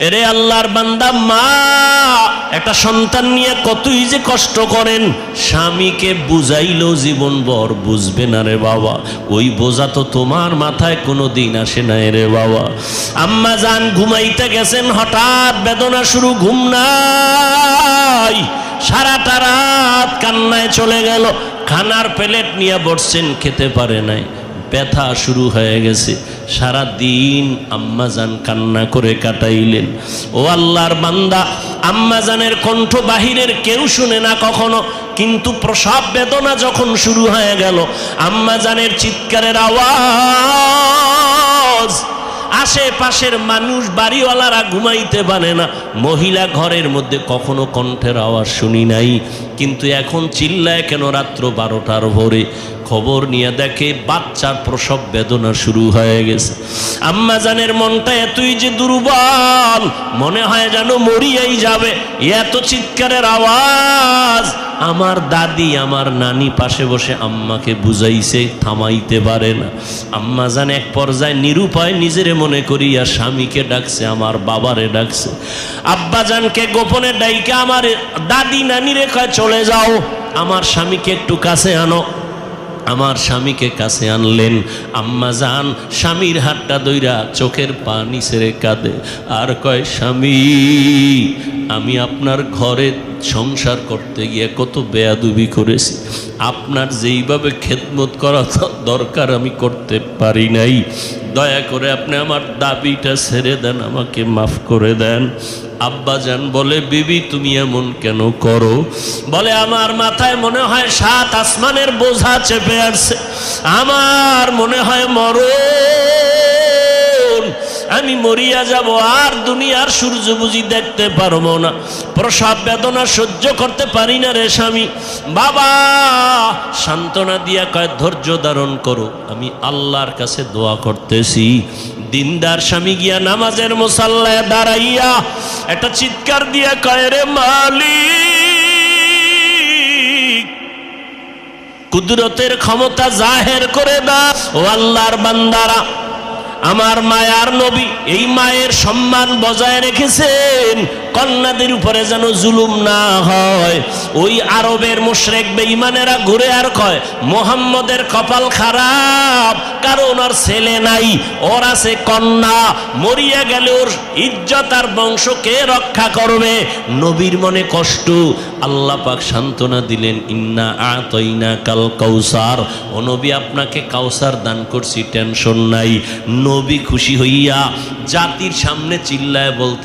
এরে আল্লাহর বান্দা, মা একটা সন্তান নিয়ে কতই যে কষ্ট করেন, স্বামীকে বুঝাইলো জীবনভর বুঝবে না রে বাবা। ওই বোঝা তো তোমার মাথায় কোনো দিন আসে না রে বাবা। আম্মা জান ঘুমাইতে গেছেন, হঠাৎ বেদনা শুরু, ঘুম নাই, সারাটা রাত কান্নায় চলে গেল। খানার প্লেট নিয়ে বসছেন, খেতে পারে নাই, ব্যথা শুরু হয়ে গেছে। সারা দিন আম্মাজান কান্না করে কাটাইলেন। ও আল্লাহর বান্দা, আম্মাজানের কণ্ঠ বাহিরের কেউ শুনে না কখনো, কিন্তু প্রসব বেদনা যখন শুরু হয়ে গেল, আম্মাজানের চিৎকারের আওয়াজ, আশেপাশের মানুষ বাড়িওয়ালারা ঘুমাইতে পারে না। মহিলা ঘরের মধ্যে কখনো কণ্ঠের আওয়াজ শুনি নাই, কিন্তু এখন চিল্লায় কেন রাত্র 12টার ভোরে? খবর নিয়ে দেখে বাচ্চার প্রসব বেদনা শুরু হয়ে গেছে। আম্মাজানের মনটা এতই যে দুর্বল, মনে হয় যেন মরিয়াই যাবে, এত চিৎকারের আওয়াজ। আমার দাদি, আমার নানি পাশে বসে আম্মাকে বুঝাইছে, থামাইতে পারে না। আম্মাজান এক পর্যায়ে নিরুপায় নিজের মনে করিয়া স্বামীকে ডাকছে, আমার বাবারে ডাকছে। আব্বাজানকে গোপনে ডাইকা আমার দাদি নানিরে কয়, চলে যাও, আমার স্বামীকে একটু কাছে আনো। আমার স্বামীকে কাছে আনলেন। আম্মাজান স্বামীর হাতটা ধইরা চোখের পানি ছেড়ে কাঁদে আর কয়, স্বামী, আমি আপনার ঘরে সংসার করতে গিয়ে কত বেয়াদবি করেছি, আপনার যেইভাবে খেদমত করা দরকার আমি করতে পারি নাই, দয়া করে আপনি আমার দাবিটা ছেড়ে দেন, আমাকে মাফ করে দেন। আব্বাজান বলে, বিবি তুমি এমন কেন করো? বলে, আমার মাথায় মনে হয় 7 আসমানের বোঝা চেপে আসছে, আমার মনে হয় মরণ, আমি মরিয়া যাব, আর দুনিয়ার সূর্য বুঝি দেখতে পারবো না, প্রসব বেদনা সহ্য করতে পারি না রে স্বামী। বাবা সান্ত্বনা দিয়া কয়, ধৈর্য ধারণ করো, আমি আল্লাহর কাছে দোয়া করতেছি। দিনদার স্বামী গিয়া নামাজের মুসাল্লায় দাঁড়াইয়া একটা চিৎকার দিয়া কয়, রে মালিক, কুদরতের ক্ষমতা জাহের করে দাও। ও আল্লাহর বান্দারা, আমার মায়ার নবী এই মায়ের সম্মান বজায় রেখেছেন, কন্যাদের উপরে যেন জুলুম না হয়। ওই আরবের মুশরিক বেঈমানেরা ঘুরে আর কয়, মুহাম্মদের কপাল খারাপ, কারণ ওর ছেলে নাই, ওর আছে কন্যা, মরিয়া গেলে ওর ইজ্জত আর বংশকে রক্ষা করবে। নবীর মনে কষ্ট, আল্লাহ পাক সান্ত্বনা দিলেন, ইন্না আতাইনা কাল কাউসার, ও নবী আপনাকে কাউসার দান করছি, টেনশন নাই। নবী খুশি হইয়া জাতির সামনে চিল্লায় বলতে